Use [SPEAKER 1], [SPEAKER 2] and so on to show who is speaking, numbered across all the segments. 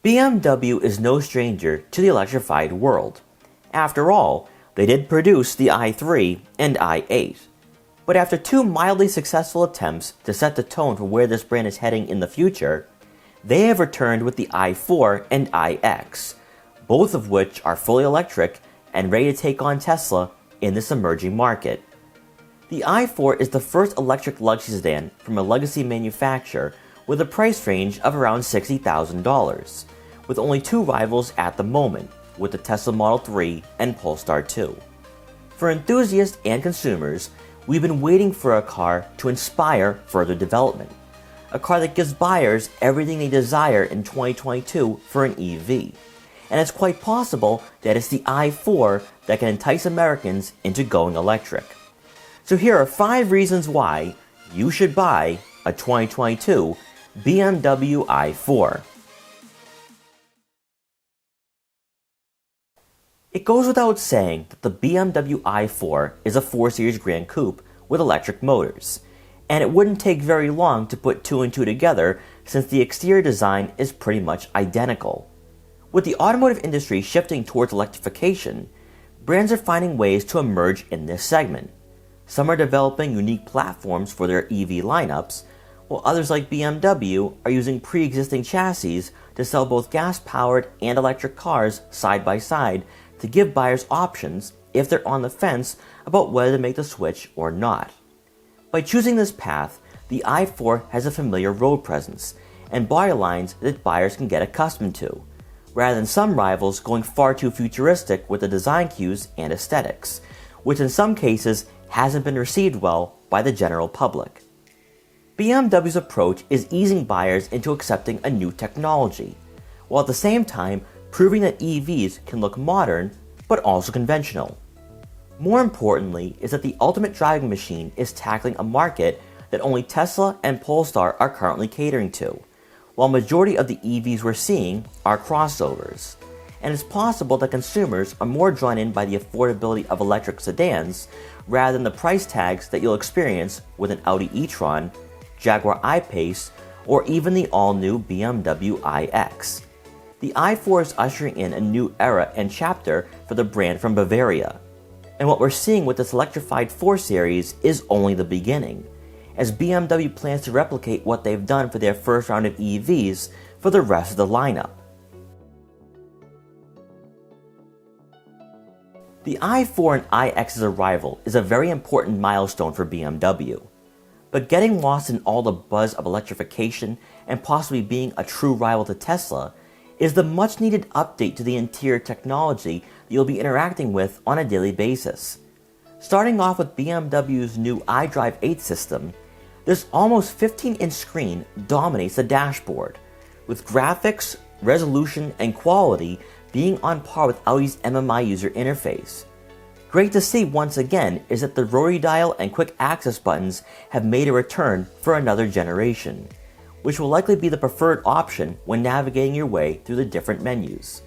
[SPEAKER 1] BMW is no stranger to the electrified world. After all, they did produce the i3 and i8. But after two mildly successful attempts to set the tone for where this brand is heading in the future, they have returned with the i4 and iX, both of which are fully electric and ready to take on Tesla in this emerging market. The i4 is the first electric luxury sedan from a legacy manufacturer with a price range of around $60,000, with only two rivals at the moment, with the Tesla Model 3 and Polestar 2. For enthusiasts and consumers, we've been waiting for a car to inspire further development, a car that gives buyers everything they desire in 2022 for an EV. And it's quite possible that it's the i4 that can entice Americans into going electric. So here are 5 reasons why you should buy a 2022 BMW i4. It goes without saying that the BMW i4 is a 4 Series Gran Coupe with electric motors, and it wouldn't take very long to put 2 and 2 together since the exterior design is pretty much identical. With the automotive industry shifting towards electrification, brands are finding ways to emerge in this segment. Some are developing unique platforms for their EV lineups, while others like BMW are using pre-existing chassis to sell both gas-powered and electric cars side by side to give buyers options if they're on the fence about whether to make the switch or not. By choosing this path, the i4 has a familiar road presence and body lines that buyers can get accustomed to, rather than some rivals going far too futuristic with the design cues and aesthetics, which in some cases hasn't been received well by the general public. BMW's approach is easing buyers into accepting a new technology, while at the same time proving that EVs can look modern but also conventional. More importantly is that the ultimate driving machine is tackling a market that only Tesla and Polestar are currently catering to, while majority of the EVs we're seeing are crossovers. And it's possible that consumers are more drawn in by the affordability of electric sedans rather than the price tags that you'll experience with an Audi e-tron, Jaguar I-Pace, or even the all-new BMW iX. The i4 is ushering in a new era and chapter for the brand from Bavaria. And what we're seeing with this electrified 4 Series is only the beginning, as BMW plans to replicate what they've done for their first round of EVs for the rest of the lineup. The i4 and iX's arrival is a very important milestone for BMW. But getting lost in all the buzz of electrification and possibly being a true rival to Tesla is the much needed update to the interior technology that you'll be interacting with on a daily basis. Starting off with BMW's new iDrive 8 system, this almost 15-inch screen dominates the dashboard, with graphics, resolution, and quality being on par with Audi's MMI user interface. Great to see once again is that the rotary dial and quick access buttons have made a return for another generation, which will likely be the preferred option when navigating your way through the different menus.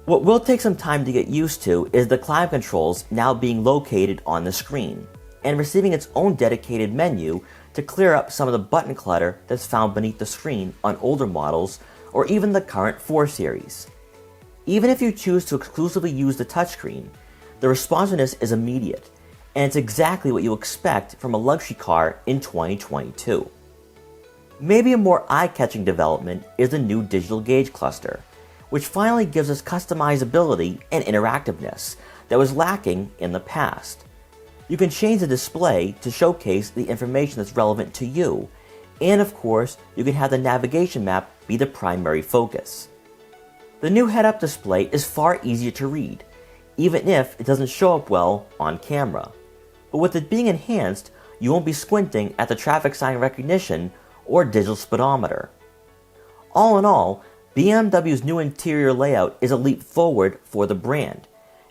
[SPEAKER 1] What will take some time to get used to is the climate controls now being located on the screen, and receiving its own dedicated menu to clear up some of the button clutter that's found beneath the screen on older models or even the current 4 Series. Even if you choose to exclusively use the touchscreen, the responsiveness is immediate, and it's exactly what you expect from a luxury car in 2022. Maybe a more eye-catching development is the new digital gauge cluster, which finally gives us customizability and interactiveness that was lacking in the past. You can change the display to showcase the information that's relevant to you, and of course, you can have the navigation map be the primary focus. The new head-up display is far easier to read, even if it doesn't show up well on camera. But with it being enhanced, you won't be squinting at the traffic sign recognition or digital speedometer. All in all, BMW's new interior layout is a leap forward for the brand.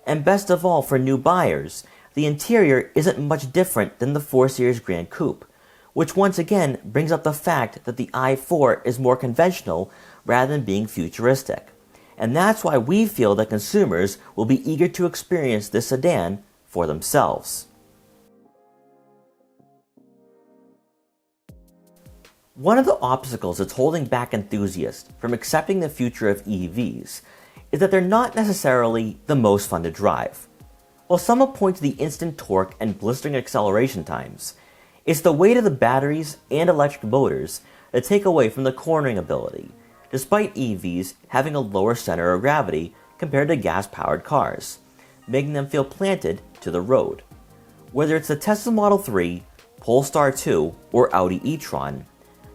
[SPEAKER 1] And best of all for new buyers, the interior isn't much different than the 4 Series Gran Coupe, which once again brings up the fact that the i4 is more conventional rather than being futuristic. And that's why we feel that consumers will be eager to experience this sedan for themselves. One of the obstacles that's holding back enthusiasts from accepting the future of EVs is that they're not necessarily the most fun to drive. While some will point to the instant torque and blistering acceleration times, it's the weight of the batteries and electric motors that take away from the cornering ability, despite EVs having a lower center of gravity compared to gas-powered cars, making them feel planted to the road. Whether it's the Tesla Model 3, Polestar 2, or Audi e-tron,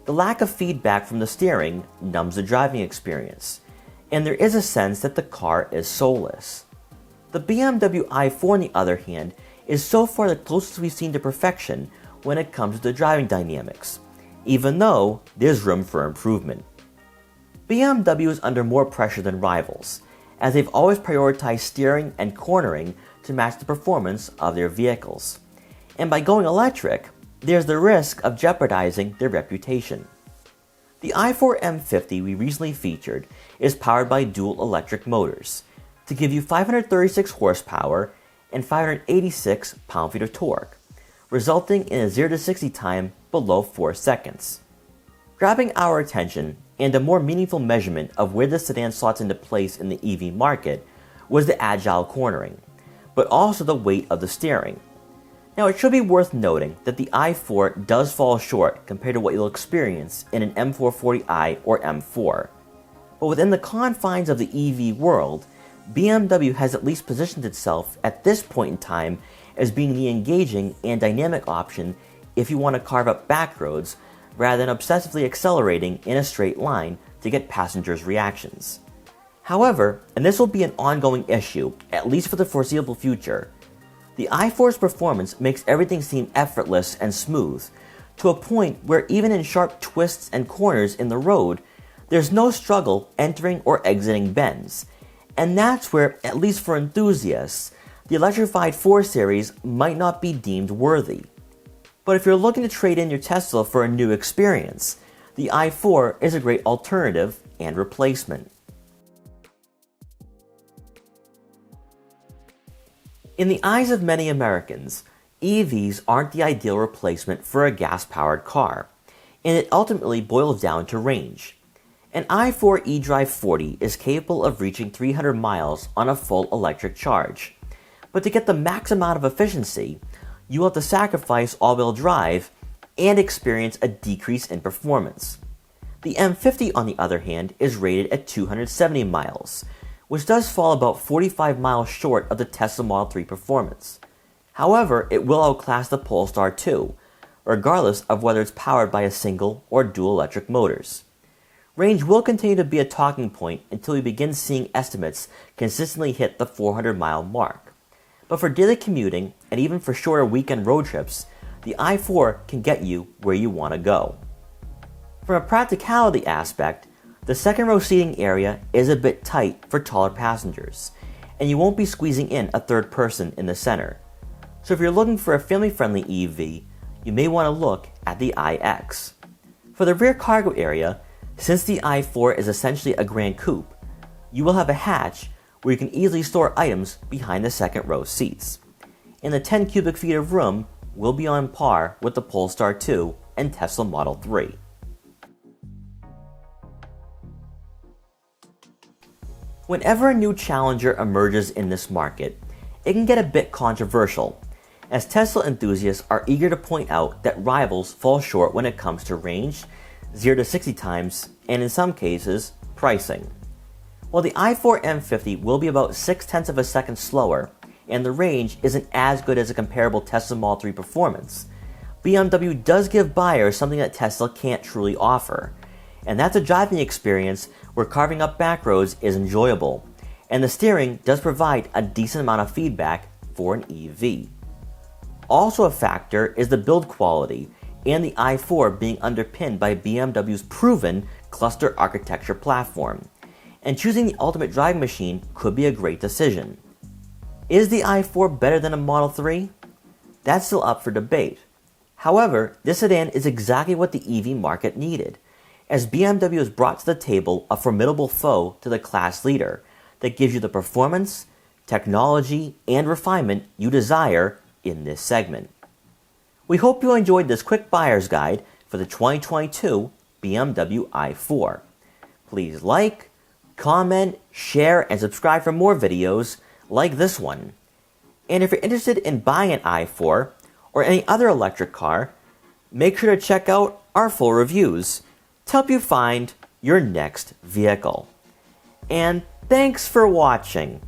[SPEAKER 1] the lack of feedback from the steering numbs the driving experience, and there is a sense that the car is soulless. The BMW i4, on the other hand, is so far the closest we've seen to perfection when it comes to the driving dynamics, even though there's room for improvement. BMW is under more pressure than rivals, as they've always prioritized steering and cornering to match the performance of their vehicles. And by going electric, there's the risk of jeopardizing their reputation. The i4 M50 we recently featured is powered by dual electric motors to give you 536 horsepower and 586 pound-feet of torque, resulting in a 0 to 60 time below 4 seconds. Grabbing our attention and a more meaningful measurement of where the sedan slots into place in the EV market was the agile cornering, but also the weight of the steering. Now, it should be worth noting that the i4 does fall short compared to what you'll experience in an M340i or M4. But within the confines of the EV world, BMW has at least positioned itself at this point in time as being the engaging and dynamic option if you want to carve up back roads rather than obsessively accelerating in a straight line to get passengers' reactions. However, and this will be an ongoing issue, at least for the foreseeable future, the i4's performance makes everything seem effortless and smooth, to a point where even in sharp twists and corners in the road, there's no struggle entering or exiting bends. And that's where, at least for enthusiasts, the Electrified 4 Series might not be deemed worthy. But if you're looking to trade in your Tesla for a new experience, the i4 is a great alternative and replacement. In the eyes of many Americans, EVs aren't the ideal replacement for a gas-powered car, and it ultimately boils down to range. An i4 eDrive 40 is capable of reaching 300 miles on a full electric charge, but to get the max amount of efficiency, you will have to sacrifice all-wheel drive and experience a decrease in performance. The M50, on the other hand, is rated at 270 miles, which does fall about 45 miles short of the Tesla Model 3 performance. However, it will outclass the Polestar 2, regardless of whether it's powered by a single or dual electric motors. Range will continue to be a talking point until we begin seeing estimates consistently hit the 400-mile mark. But for daily commuting, and even for shorter weekend road trips, the i4 can get you where you want to go. From a practicality aspect, the second row seating area is a bit tight for taller passengers, and you won't be squeezing in a third person in the center. So if you're looking for a family-friendly EV, you may want to look at the iX. For the rear cargo area, since the i4 is essentially a Gran Coupe, you will have a hatch where you can easily store items behind the second row seats. And the 10 cubic feet of room will be on par with the Polestar 2 and Tesla Model 3. Whenever a new challenger emerges in this market, it can get a bit controversial, as Tesla enthusiasts are eager to point out that rivals fall short when it comes to range, 0 to 60 times, and in some cases, pricing. While the i4 M50 will be about 0.6 of a second slower, and the range isn't as good as a comparable Tesla Model 3 performance, BMW does give buyers something that Tesla can't truly offer, and that's a driving experience where carving up back roads is enjoyable, and the steering does provide a decent amount of feedback for an EV. Also a factor is the build quality, and the i4 being underpinned by BMW's proven cluster architecture platform, and choosing the ultimate driving machine could be a great decision. Is the i4 better than a Model 3? That's still up for debate. However, this sedan is exactly what the EV market needed, as BMW has brought to the table a formidable foe to the class leader that gives you the performance, technology, and refinement you desire in this segment. We hope you enjoyed this quick buyer's guide for the 2022 BMW i4. Please like, comment, share, and subscribe for more videos like this one. And if you're interested in buying an i4 or any other electric car, make sure to check out our full reviews to help you find your next vehicle. And thanks for watching.